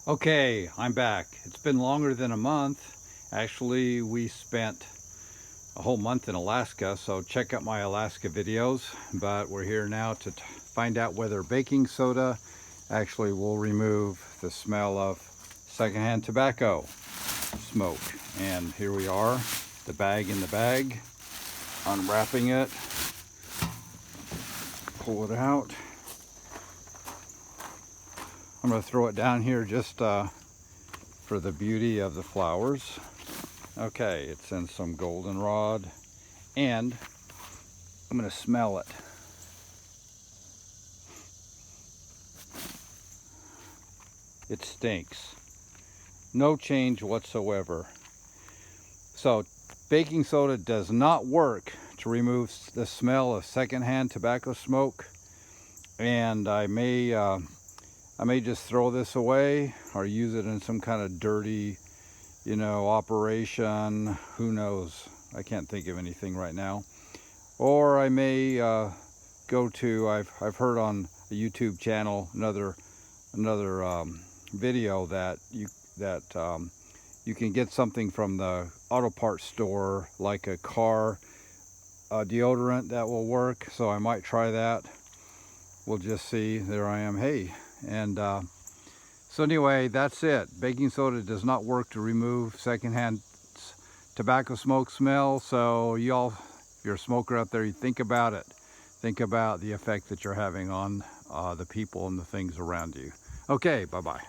Okay, I'm back. It's been longer than a month. Actually, we spent a whole month in Alaska, so check out my Alaska videos. But we're here now to find out whether baking soda actually will remove the smell of secondhand tobacco smoke. And here we are, the bag in the bag, unwrapping it, pull it out. I'm going to throw it down here just for the beauty of the flowers. Okay, it's in some goldenrod, and I'm going to smell it. It stinks. No change whatsoever. So, baking soda does not work to remove the smell of secondhand tobacco smoke, and I may just throw this away or use it in some kind of dirty, operation. Who knows? I can't think of anything right now. Or I may go to, I've heard on a YouTube channel another video that you can get something from the auto parts store, like a car deodorant that will work. So I might try that. We'll just see. There I am. Hey, and so anyway, that's it. Baking soda does not work to remove secondhand tobacco smoke smell. So y'all, if you're a smoker out there, you think about it. Think about the effect that you're having on the people and the things around you. Okay, bye-bye.